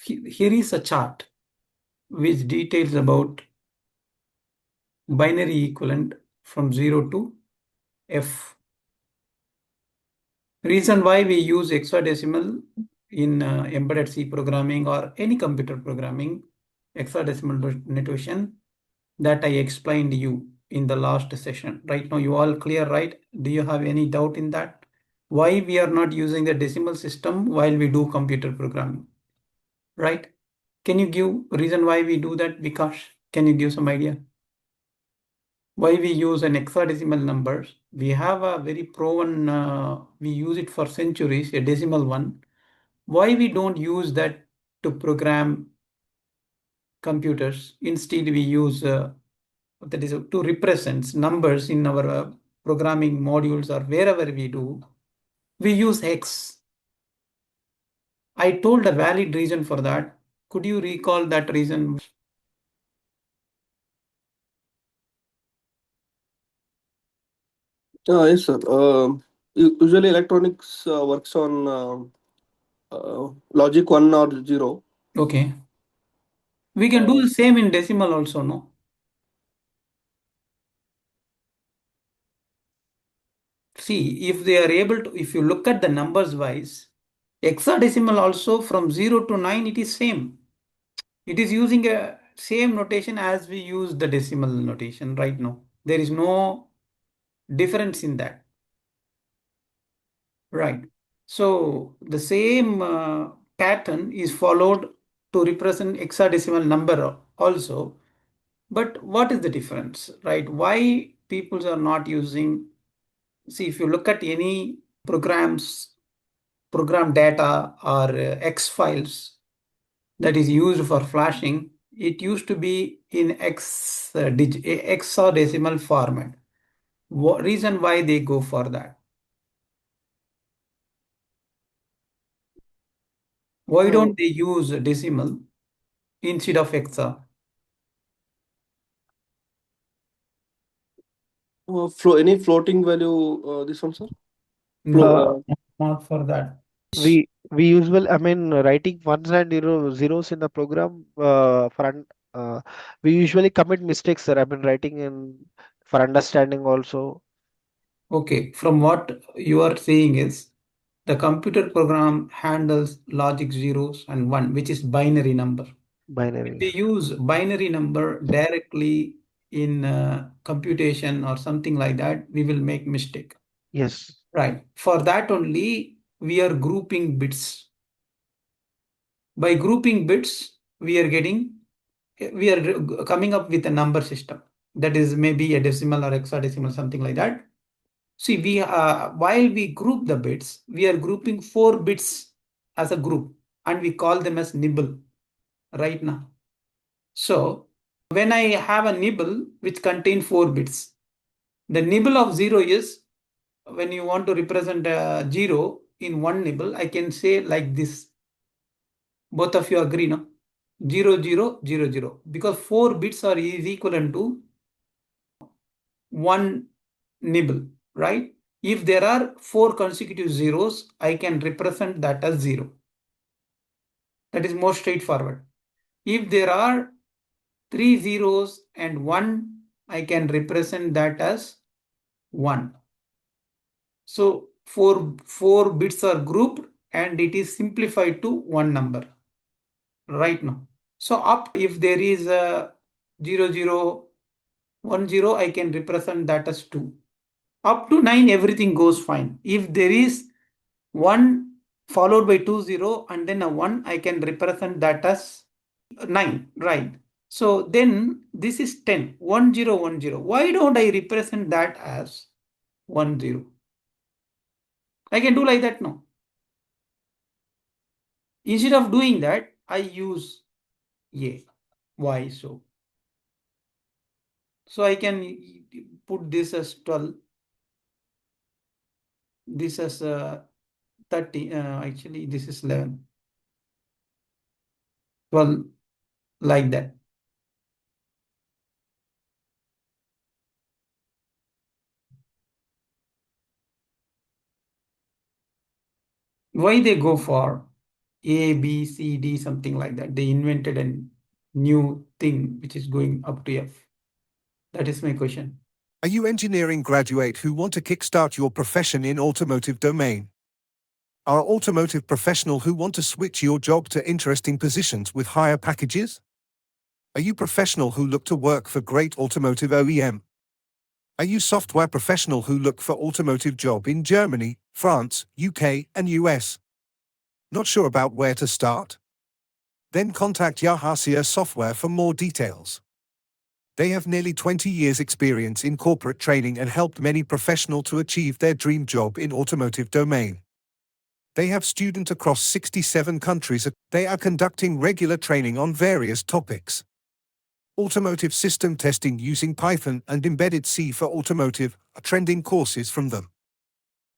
Here is a chart which details about binary equivalent from 0 to F. Reason why we use hexadecimal in embedded C programming or any computer programming, hexadecimal notation, that I explained you in the last session. Right now, you all clear, right? Do you have any doubt in that? Why we are not using the decimal system while we do computer programming, right? Can you give reason why we do that? Vikash, can you give some idea? Why we use an hexadecimal numbers? We have a very proven, we use it for centuries, a decimal one. Why we don't use that to program computers? Instead, we use that is to represent numbers in our programming modules or wherever we do. We use hex. I told a valid reason for that. Could you recall that reason? Yes, sir. Usually, electronics works on logic 1 or 0. Okay. We can do Uh, the same in decimal also, no? See, if they are able to, if you look at the numbers wise, hexadecimal also from 0 to 9, it is same. It is using a same notation as we use the decimal notation right now. There is no difference in that. Right. So the same pattern is followed to represent hexadecimal number also. But what is the difference, right? Why people are not using? See, if you look at any programs, program data or X files that is used for flashing, it used to be in hexadecimal format. What reason why they go for that? Why uh, don't they use decimal instead of hexa? any floating value, this one, sir? No, Uh, Flo- not for that. we usual I mean writing ones and zeros in the program for we usually commit mistakes, sir. I mean writing in for understanding also Okay, from what you are saying is the computer program handles logic zeros and one, which is binary number. If binary. we use binary number directly in computation or something like that, we will make mistake. Yes. Right. For that only, we are grouping bits. By grouping bits, we are coming up with a number system that is maybe a decimal or hexadecimal, something like that. See, while we group the bits, we are grouping 4 bits as a group, and we call them as nibble right now. So when I have a nibble which contain 4 bits, the nibble of zero is when you want to represent a zero in one nibble, I can say like this. Both of you agree, no? 0, 0, 0, 0. Because 4 bits are is equivalent to one nibble, right? If there are 4 consecutive zeros, I can represent that as 0. That is more straightforward. If there are 3 zeros and 1, I can represent that as 1. So four bits are grouped and it is simplified to one number right now. So up if there is a 0010, I can represent that as 2. Up to 9, everything goes fine. If there is 1 followed by 20 and then a 1, I can represent that as 9, right? So then this is 10, 1010. Why don't I represent that as 10? I can do like that now. Instead of doing that, I use A. Why so? So I can put this as 12, this as 30, actually this is 11, 12, like that. Why they go for A, B, C, D, something like that. They invented a new thing which is going up to F. That is my question. Are you engineering graduate who want to kickstart your profession in automotive domain? Are automotive professional who want to switch your job to interesting positions with higher packages? Are you professional who look to work for great automotive OEM? Are you software professional who look for automotive job in Germany, France, UK, and US? Not sure about where to start? Then contact Yahasia Software for more details. They have nearly 20 years experience in corporate training and helped many professionals to achieve their dream job in automotive domain. They have students across 67 countries. They are conducting regular training on various topics. Automotive system testing using Python and embedded C for automotive are trending courses from them.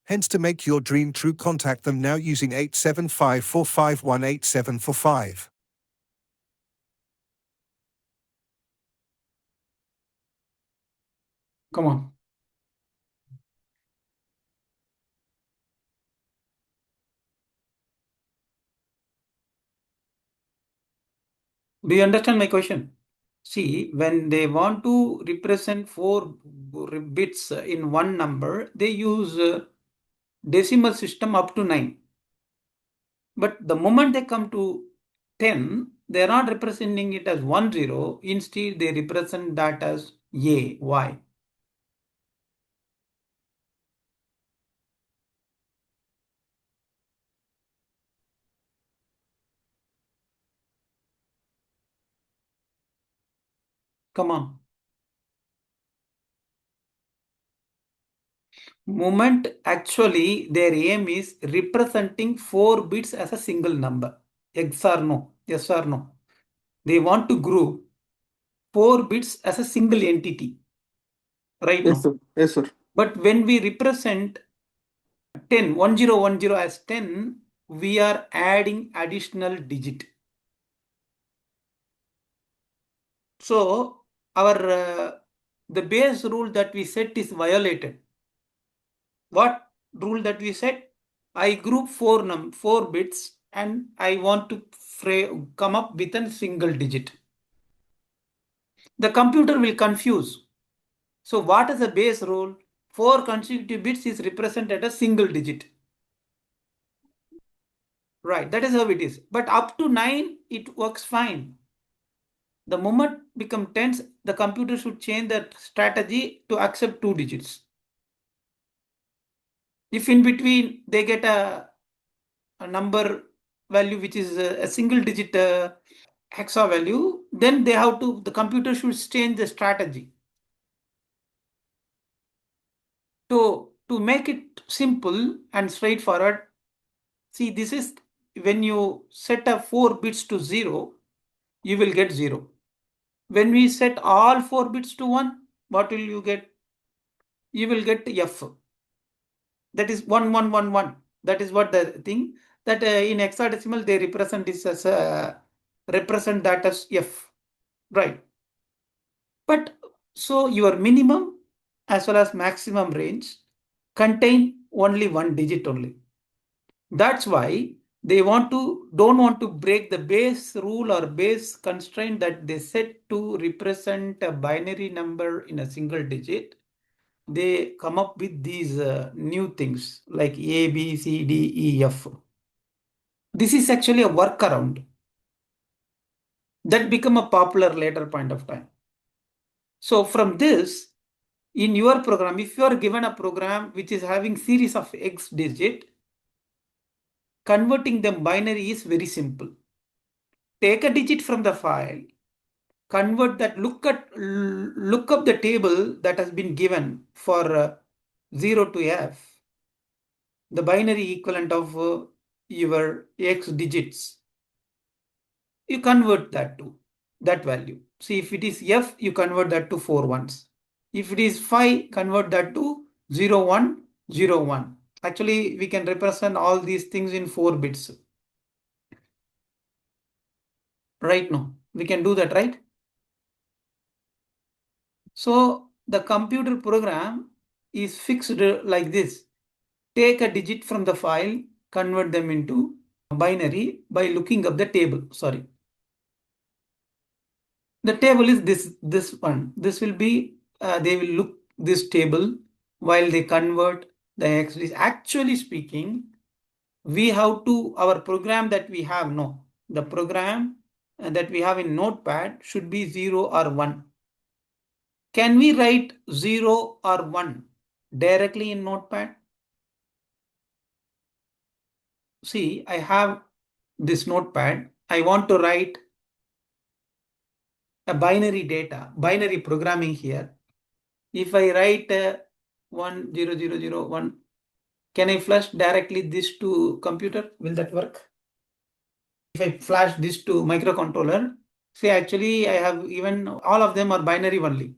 Hence, to make your dream true, contact them now using 875-451-8745. Come on. Do you understand my question? See, when they want to represent 4 bits in one number, they use decimal system up to 9. But the moment they come to 10, they are not representing it as 1, 0. Instead, they represent that as A, Y. Come on. Moment, actually, their aim is representing 4 bits as a single number. Yes or no? Yes or no? They want to group 4 bits as a single entity. Right Yes, now. sir. Yes, sir. But when we represent 10, 1010 as 10, we are adding additional digit. So our the base rule that we set is violated. What rule that we set? I group 4 bits and I want to come up with a single digit. The computer will confuse. So what is the base rule? 4 consecutive bits is represented as single digit. Right, that is how it is. But up to 9, it works fine. The moment become tens, the computer should change that strategy to accept 2 digits. If in between they get a number value which is a single digit hexa value, then the computer should change the strategy. To make it simple and straightforward, see, this is when you set a 4 bits to 0, you will get 0. When we set all 4 bits to 1, what will you get? You will get F. That is 1111. That is what the thing that in hexadecimal they represent this as represent that as F. Right. But so your minimum as well as maximum range contain only 1 digit only. That's why they don't want to break the base rule or base constraint that they set to represent a binary number in a single digit. They come up with these new things like A, B, C, D, E, F. This is actually a workaround that become a popular later point of time. So from this, in your program, if you are given a program which is having series of X digit, converting them binary is very simple. Take a digit from the file, convert that, look up the table that has been given for 0 to F, the binary equivalent of your X digits. You convert that to that value. See, if it is F, you convert that to 4 ones. If it is 5, convert that to 0, 1, 0, 1. Actually, we can represent all these things in 4 bits. Right now, we can do that, right? So the computer program is fixed like this. Take a digit from the file, convert them into binary by looking up the table. Sorry. The table is this one. This will be, they will look this table while they convert the X. Actually speaking, we have to, our program that we have, no, the program that we have in Notepad should be 0 or 1. Can we write 0 or 1 directly in Notepad? See, I have this Notepad. I want to write a binary programming here. If I write 1 0 0 0 1, can I flash directly this to computer? Will that work? If I flash this to microcontroller, see, actually I have even all of them are binary only.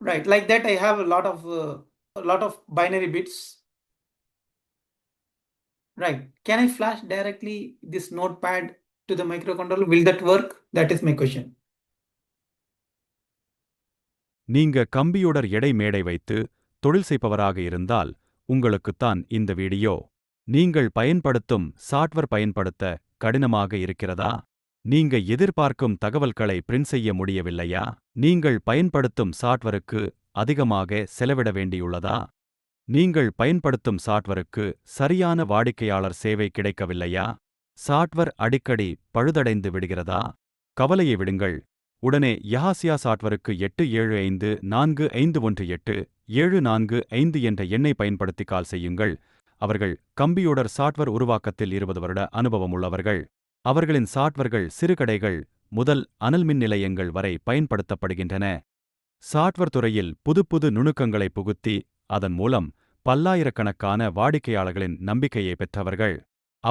Right, like that I have a lot of binary bits. Right, can I flash directly this notepad to the microcontroller? Will that work? That is my question. நீங்க computer எடை மேடை வைத்து தொழில் செய்பவராக இருந்தால் உங்களுக்குத்தான் இந்த video. நீங்கள் பயன்படுத்தும் சாஃப்ட்வேர் பயன்படுத்த கடினமாக இருக்கிறதா? நீங்க எதிர்பார்க்கும் தகவல்களை பிரிண்ட் செய்ய முடியவில்லையா? நீங்கள் பயன்படுத்தும் சாஃப்ட்வேருக்கு அதிகமாக செலவிட வேண்டியுள்ளதா? நீங்கள் பயன்படுத்தும் சாஃப்ட்வேருக்கு சரியான வாடிக்கையாளர் சேவை கிடைக்கவில்லையா? சாஃப்ட்வேர் அடிக்கடி பழுதடைந்து விடுகிறதா? கவலையை விடுங்கள். உடனே யஹாசியா சாஃப்ட்வேருக்கு 8754187455 என்ற எண்ணை பயன்படுத்தி கால் செய்யுங்கள். அவர்கள் கம்ப்யூட்டர் சாஃப்ட்வேர் உருவாக்கத்தில் 20 வருட அனுபவம் உள்ளவர்கள். அவர்களின் சாஃப்ட்வேர்கள் சிறுகடைகள் முதல் அனல் மின் நிலையங்கள் வரை பயன்படுத்தப்படுகின்றன. சாஃப்ட்வேர் துறையில் புதுப்புது நுணுக்கங்களை புகுத்தி அதன் மூலம் பல்லாயிரக்கணக்கான வாடிக்கையாளர்களின் நம்பிக்கையை பெற்றவர்கள்.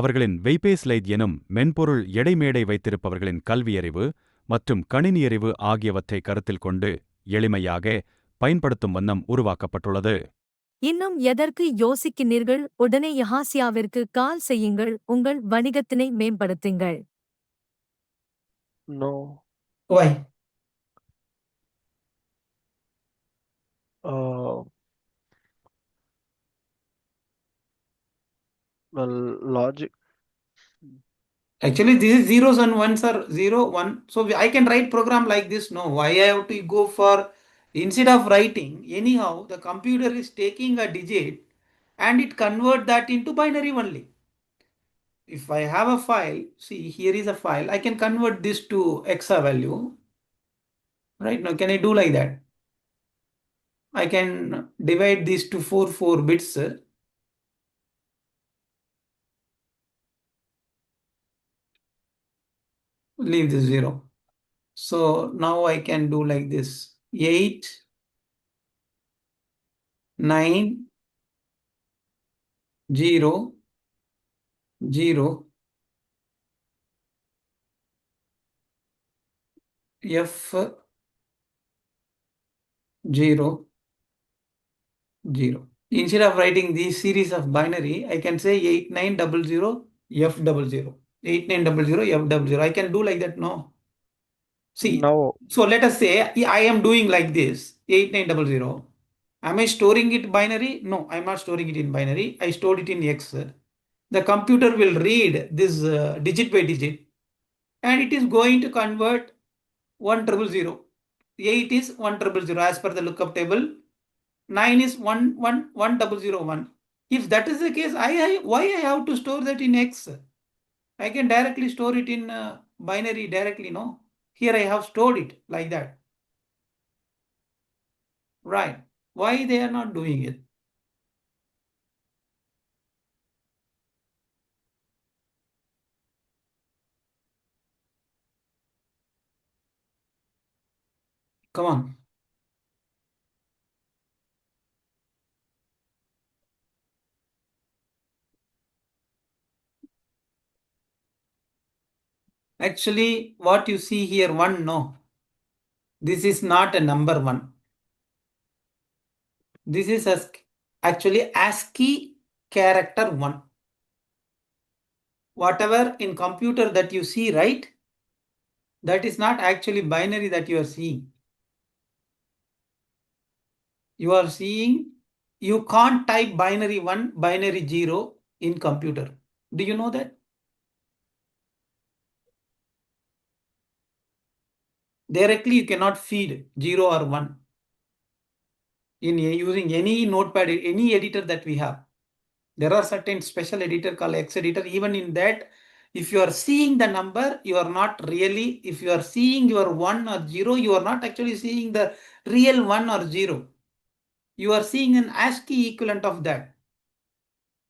அவர்களின் வெய்பேஸ்லைட் எனும் மென்பொருள் எடைமேடை வைத்திருப்பவர்களின் கல்வியறிவு மற்றும் கணினியறிவு ஆகியவற்றை கருத்தில் கொண்டு எளிமையாக பயன்படுத்தும் வண்ணம் உருவாக்கப்பட்டுள்ளது. இன்னும் எதற்கு யோசிக்கிறீர்கள்? உடனே யஹாசியாவிற்கு கால் செய்யுங்கள். உங்கள் வணிகத்தினை மேம்படுத்துங்கள். No. Why? Well, logic. Actually, this is zeros and ones are 0 1. So I can write program like this. No, why I have to go for, instead of writing, anyhow the computer is taking a digit and it convert that into binary only. If I have a file, see, here is a file, I can convert this to hexa value. Right now, can I do like that? I can divide these to 4 bits. Leave this 0. So now I can do like this: 8 9 0 0 F 0 0. Instead of writing these series of binary, I can say 8900 F 00. 8900 F 00. I can do like that, no? See, No. so let us say I am doing like this: 8900. Am I storing it binary? No, I'm not storing it in binary. I stored it in X. The computer will read this digit by digit and it is going to convert 1000. 8 is 1000 as per the lookup table. 9 is 1001. If that is the case, why I have to store that in X? I can directly store it in binary directly, no? Here I have stored it like that. Right. Why they are not doing it? Come on. Actually, what you see here, 1, no. This is not a number 1. This is actually ASCII character 1. Whatever in computer that you see, right? That is not actually binary that you are seeing. You are seeing, you can't type binary 1, binary 0 in computer. Do you know that? Directly, you cannot feed 0 or 1 in using any notepad, any editor that we have. There are certain special editor called X editor. Even in that, if you are seeing the number, you are not really, if you are seeing your 1 or 0, you are not actually seeing the real 1 or 0. You are seeing an ASCII equivalent of that.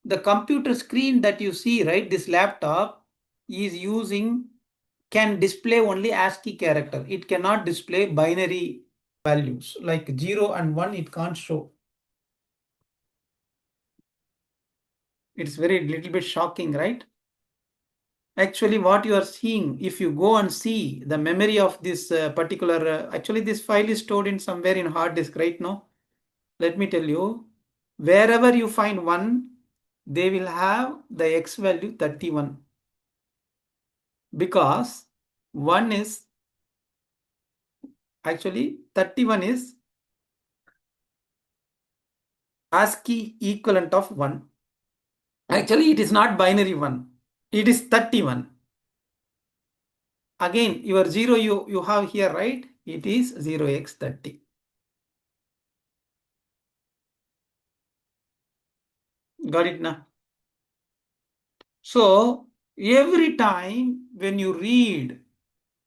The computer screen that you see, right, this laptop is using, can display only ASCII character. It cannot display binary values like 0 and 1, it can't show. It's very little bit shocking, right? Actually, what you are seeing, if you go and see the memory of this particular, actually this file is stored in somewhere in hard disk right now. Let me tell you, wherever you find 1, they will have the X value 31. Because 1 is, actually 31 is ASCII equivalent of 1. Actually, it is not binary 1. It is 31. Again, your 0 you have here, right? It is 0x30. Got it now? So, every time when you read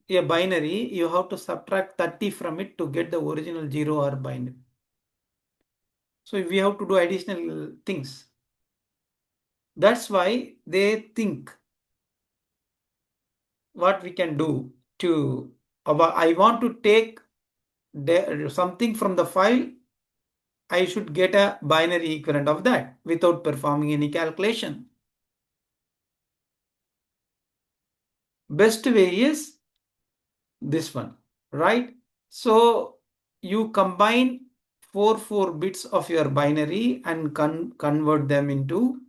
a binary, you have to subtract 30 from it to get the original 0 or binary. So, we have to do additional things. That's why they think what we can do to, I want to take something from the file, I should get a binary equivalent of that without performing any calculation. Best way is this one, right? So you combine 4 bits of your binary and convert them into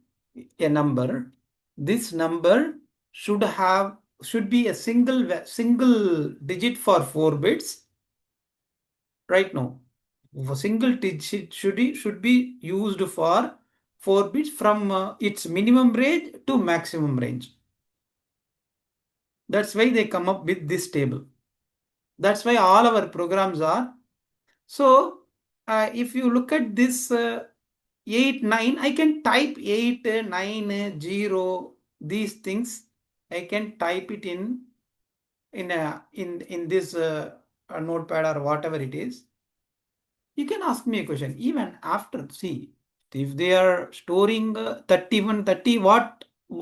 a number. This number should be a single digit for 4 bits. Right now, a single digit should be used for 4 bits from its minimum range to maximum range. That's why they come up with this table. That's why all our programs are. So if you look at this 8, 9, I can type 8, 9, 0, these things. I can type it in this notepad or whatever it is. You can ask me a question even after. See, if they are storing 31, 30,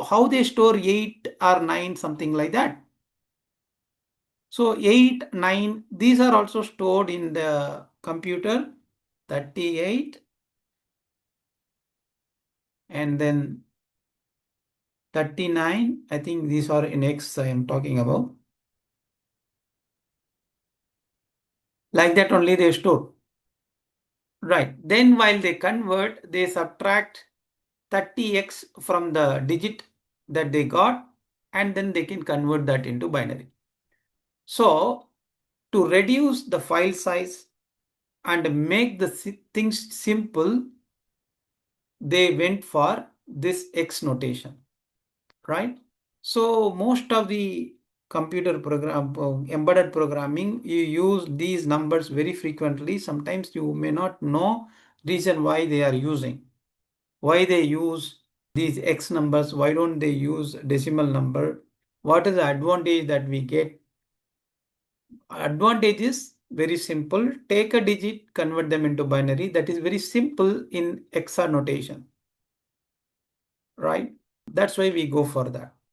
how they store 8 or 9, something like that. So 8, 9, these are also stored in the computer. 38 and then 39. I think these are in X I am talking about. Like that only they store. Right. Then while they convert, they subtract 30x from the digit that they got, and then they can convert that into binary. So to reduce the file size and make the things simple, they went for this X notation, right? So most of the computer program, embedded programming, you use these numbers very frequently. Sometimes you may not know reason why they are using. Why they use these X numbers? Why don't they use decimal number? What is the advantage that we get? Advantage is very simple. Take a digit, convert them into binary. That is very simple in XOR notation, right? That's why we go for that.